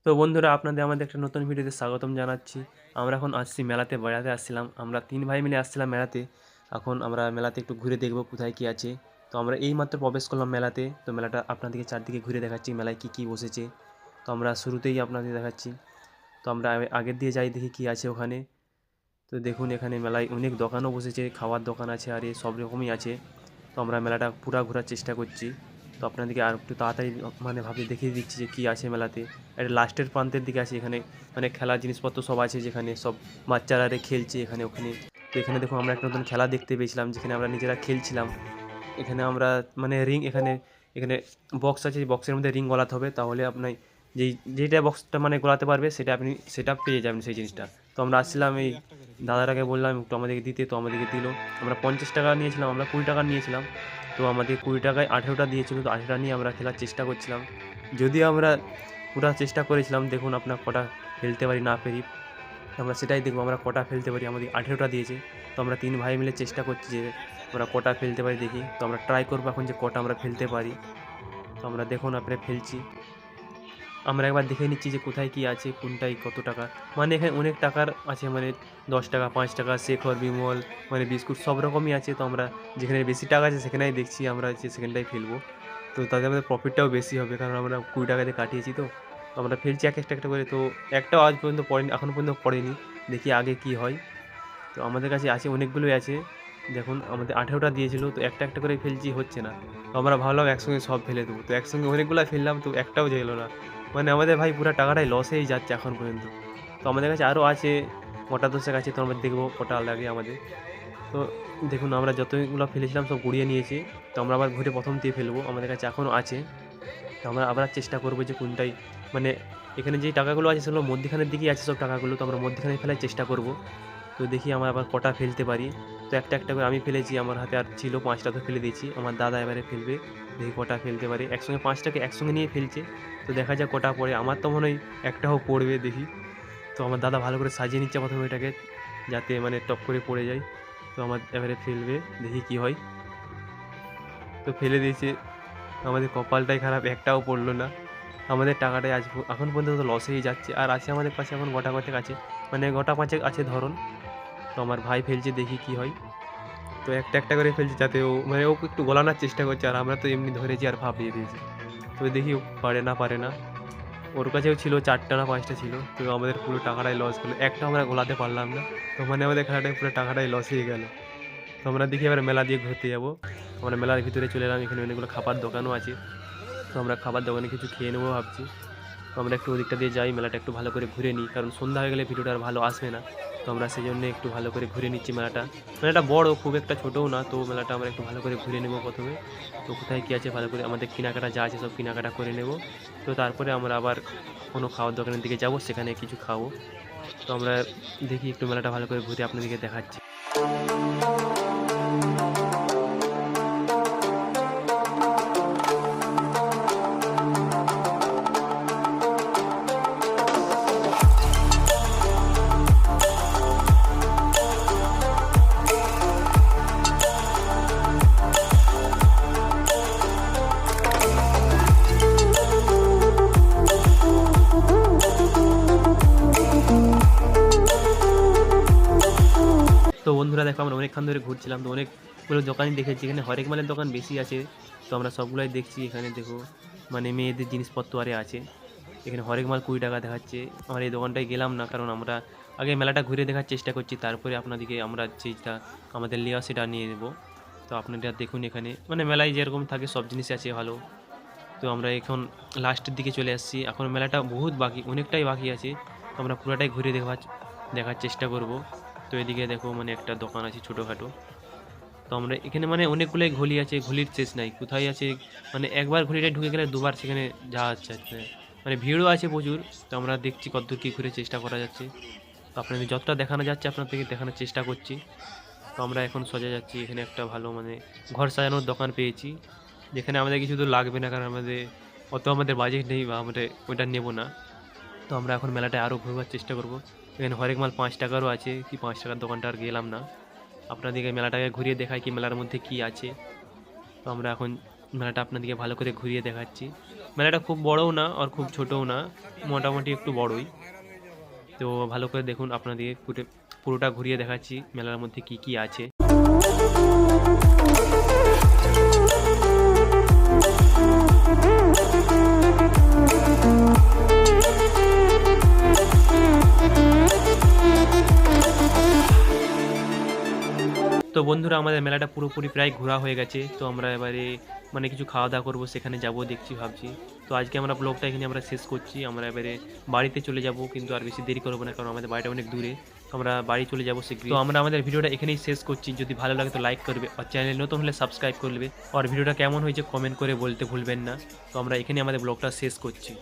তো বন্ধুরা, আপনাদের আমাদের একটা নতুন ভিডিওতে স্বাগতম জানাচ্ছি। আমরা এখন আসছি মেলাতে, বেড়াতে আসছিলাম। আমরা 3 ভাই মিলে আসছিলাম মেলাতে। এখন আমরা মেলাতে একটু ঘুরে দেখব কোথায় কী আছে। তো আমরা এইমাত্র প্রবেশ করলাম মেলাতে। তো মেলাটা আপনাদেরকে চারদিকে ঘুরে দেখাচ্ছি, মেলায় কী কী বসেছে। তো আমরা শুরুতেই আপনাদের দেখাচ্ছি। তো আমরা আগের দিয়ে যাই, দেখি কী আছে ওখানে। তো দেখুন, এখানে মেলায় অনেক দোকানও বসেছে, খাওয়ার দোকান আছে আর সব রকমই আছে। তো আমরা মেলাটা পুরা ঘোরার চেষ্টা করছি। তো আপনাদেরকে আর একটু তাড়াতাড়ি ভাবে দেখিয়ে দিচ্ছি যে কী আছে মেলাতে। এটা লাস্টের প্রান্তের দিকে আছে, এখানে মানে খেলার জিনিসপত্র সব আছে, যেখানে সব বাচ্চারা খেলছে এখানে ওখানে। তো এখানে দেখুন, আমরা একটা নতুন খেলা দেখতে পেয়েছিলাম, যেখানে আমরা নিজেরা খেলছিলাম। এখানে আমরা মানে রিং, এখানে এখানে বক্স আছে, বক্সের মধ্যে রিং গলাতে হবে, তাহলে আপনার যেইটা বক্সটা মানে গলাতে পারবে সেটা আপনি সেটা পেয়ে যাবেন সেই জিনিসটা। তো আমরা আসছিলাম, এই দাদাটাকে বললাম একটু আমাদেরকে দিতে, তো আমাদেরকে দিল। আমরা 50 টাকা নিয়েছিলাম, আমরা 20 টাকা নিয়েছিলাম। তো আমাদের 20 টাকায় 18টা দিয়েছিল। তো 18টা নিয়ে আমরা খেলার চেষ্টা করছিলাম। যদিও আমরা পুরা চেষ্টা করেছিলাম, দেখুন আপনার কটা ফেলতে পারি না পারি। আমরা সেটাই দেখবো, আমরা কটা ফেলতে পারি। আমাদের 18টা দিয়েছে। তো আমরা 3 ভাই মিলে চেষ্টা করছি যে আমরা কটা ফেলতে পারি দেখি। তো আমরা ট্রাই করবো এখন যে কটা আমরা ফেলতে পারি। তো আমরা দেখুন আপনারা ফেলছি। আমরা একবার দেখে নিচ্ছি যে কোথায় কী আছে, কোনটায় কত টাকা। মানে এখানে অনেক টাকার আছে, মানে 10 টাকা, 5 টাকা, শেখর, বিমল, মানে বিস্কুট সব রকমই আছে। তো আমরা যেখানে বেশি টাকা আছে সেখানেই দেখছি আমরা যে সেখানটাই ফেলবো। তো তাতে আমাদের প্রফিটটাও বেশি হবে, কারণ আমরা 20 টাকা দিয়ে কাটিয়েছি। তো তো আমরা ফেলছি একটা একটা করে। তো একটাও আজ পর্যন্ত পড়েনি, এখনও পর্যন্ত পড়েনি। দেখি আগে কি হয়। তো আমাদের কাছে আছে, অনেকগুলোই আছে। দেখুন আমাদের 18টা দিয়েছিল, তো একটা একটা করে ফেলছি, হচ্ছে না। তো আমরা ভাবলাম একসঙ্গে সব ফেলে দেবো। তো একসঙ্গে অনেকগুলো ফেললাম, তো একটাও যেলো না। মানে আমাদের ভাই পুরা টাকাটাই লসেই যাচ্ছে এখন পর্যন্ত। তো আমাদের কাছে আরও আছে, কটা দশেক আছে। তো আমরা দেখবো কটা লাগে আমাদের। তো দেখুন, আমরা যতগুলো ফেলেছিলাম সব গুড়িয়ে নিয়েছি। তো আমরা আবার ঘুরে প্রথম দিয়ে ফেলবো, আমাদের কাছে এখনও আছে। তো আমরা আবার চেষ্টা করবো যে কোনটায় মানে এখানে যেই টাকাগুলো আছে সেগুলো মধ্যিখানের দিকেই আছে সব টাকাগুলো। তো আমরা মধ্যিখানে ফেলার চেষ্টা করব। তো দেখি আমরা আবার কটা ফেলতে পারি। তো একটা একটা করে আমি ফেলেছি, আমার হাতে আর ছিল 5টা, তো ফেলে দিয়েছি। আমার দাদা এবারে ফেলবে, দেখি কটা ফেলতে পারি। একসঙ্গে 5টাকে একসঙ্গে নিয়ে ফেলছে। তো দেখা যাক কটা পড়ে। আমার তো মনে হয় একটাও পড়বে, দেখি। তো আমার দাদা ভালো করে সাজিয়ে নিচ্ছে প্রথমে এটাকে, যাতে মানে টপ করে পড়ে যায়। তো আমার এবারে ফেলবে, দেখি কি হয়। তো ফেলে দিয়েছে। আমাদের কপালটাই খারাপ, একটাও পড়লো না। আমাদের টাকাটাই আজ এখন পর্যন্ত লসেই যাচ্ছে। আর আছে আমাদের কাছে এখন গোটা কয়েক আছে, মানে গোটা 5 আছে ধরুন। তো আমার ভাই ফেলছে, দেখি কি হয়। তো একটা একটা করে ফেলছে, যাতে ও মানে ও একটু গলানোর চেষ্টা করছে, আর আমরা তো এমনি ধরেছি আর ভাপিয়ে দিয়েছি। তো দেখি ও পারে না পারে না। ওর কাছেও ছিল 4টা না 5টা ছিল। তো আমাদের পুরো টাকাটাই লস হলো, একটা আমরা গোলাতে পারলাম না। তো মানে আমাদের খেলাটাই পুরো টাকাটাই লস হয়ে গেল। তো আমরা দেখি এবার মেলা দিয়ে ঘুরতে যাবো। আমরা মেলার ভিতরে চলে এলাম, এখানে অনেকগুলো খাবার দোকানও আছে। তো আমরা খাবার দোকানে কিছু খেয়ে নেবো ভাবছি। তো আমরা একটু ওদিকটা দিয়ে যাই, মেলাটা একটু ভালো করে ঘুরে নিই, কারণ সন্ধ্যা হয়ে গেলে ভিডিওটা আর ভালো আসবে না। তো আমরা সেই জন্য একটু ভালো করে ঘুরে নিচ্ছি মেলাটা। মেলাটা বড়, খুব একটা ছোটও না। তো মেলাটা আমরা একটু ভালো করে ঘুরে নেব প্রথমে। তো কোথায় কী আছে ভালো করে আমাদের কেনাকাটা যা আছে সব কেনাকাটা করে নেব। তো তারপরে আমরা আবার কোনো খাওয়ার দোকানের দিকে যাব, সেখানে কিছু খাবো। তো আমরা দেখি একটু মেলাটা ভালো করে ঘুরে আপনাদেরকে দেখাচ্ছি। তো বন্ধুরা দেখো, আমরা অনেকক্ষণ ধরে ঘুরছিলাম। তো অনেকগুলো দোকানই দেখেছি, এখানে হরেক মালের দোকান বেশি আছে। তো আমরা সবগুলোই দেখছি। এখানে দেখো মানে মেয়েদের জিনিসপত্র আরে আছে। এখানে হরেক মাল 20 টাকা দেখাচ্ছে। আমরা এই দোকানটায় গেলাম না, কারণ আমরা আগে মেলাটা ঘুরে দেখার চেষ্টা করছি, তারপরে আপনাদেরকে আমরা যেটা আমাদের নেওয়া সেটা নিয়ে নেব। তো আপনারা দেখুন, এখানে মানে মেলায় যেরকম থাকে সব জিনিস আছে ভালো। তো আমরা এখন লাস্টের দিকে চলে আসছি, এখন মেলাটা বহুত বাকি, অনেকটাই বাকি আছে। তো আমরা পুরোটাই ঘুরে দেখার চেষ্টা করব। তো এদিকে দেখো মানে একটা দোকান আছে ছোটোখাটো। তো আমরা এখানে মানে অনেকগুলোই ঘলি আছে, ঘলির শেষ নাই, কোথায় আছে। মানে একবার ঘলিটায় ঢুকে গেলে দুবার সেখানে যাওয়া যাচ্ছে। মানে ভিড়ও আছে প্রচুর। তো আমরা দেখছি কতদূর কী ঘুরে চেষ্টা করা যাচ্ছে। তো আপনাদের যতটা দেখানো যাচ্ছে আপনাদেরকে দেখানোর চেষ্টা করছি। তো আমরা এখন সোজা যাচ্ছি, এখানে একটা ভালো মানে ঘর সাজানোর দোকান পেয়েছি, যেখানে আমাদের কিছু তো লাগবে না, কারণ আমাদের বাজেট নেই, বা আমরা ওইটা নেব না। তো আমরা এখন মেলাটায় আরও ঘুরবার চেষ্টা করব। এখানে হরেক মাল 5 টাকারও আছে, কি 5 টাকার দোকানটা আর গেলাম না। আপনাদেরকে মেলাটাকে ঘুরিয়ে দেখাই কি মেলার মধ্যে কি আছে। তো আমরা এখন মেলাটা আপনাদেরকে ভালো করে ঘুরিয়ে দেখাচ্ছি। মেলাটা খুব বড়ও না আর খুব ছোটও না, মোটামুটি একটু বড়ই। তো ভালো করে দেখুন, আপনাদেরকে পুরোটা ঘুরিয়ে দেখাচ্ছি মেলার মধ্যে কি কি আছে। তো বন্ধুরা, আমাদের মেলাটা পুরোপুরি প্রায় ঘোরা হয়ে গেছে। তো আমরা এবারে মানে কিছু খাওয়া দাওয়া করবো, সেখানে যাবো দেখছি ভাবছি। তো আজকে আমরা ব্লগটা এখানে আমরা শেষ করছি। আমরা এবারে বাড়িতে চলে যাব, কিন্তু আর বেশি দেরি করবো না, কারণ আমাদের বাড়িটা অনেক দূরে। তো আমরা বাড়ি চলে যাবো শীঘ্রই। তো আমরা আমাদের ভিডিওটা এখানেই শেষ করছি। যদি ভালো লাগে তো লাইক করবে, আর চ্যানেল নতুন হলে সাবস্ক্রাইব করবে, আর ভিডিওটা কেমন হয়েছে কমেন্ট করে বলতে ভুলবেন না। তো আমরা এখানে আমাদের ব্লগটা শেষ করছি।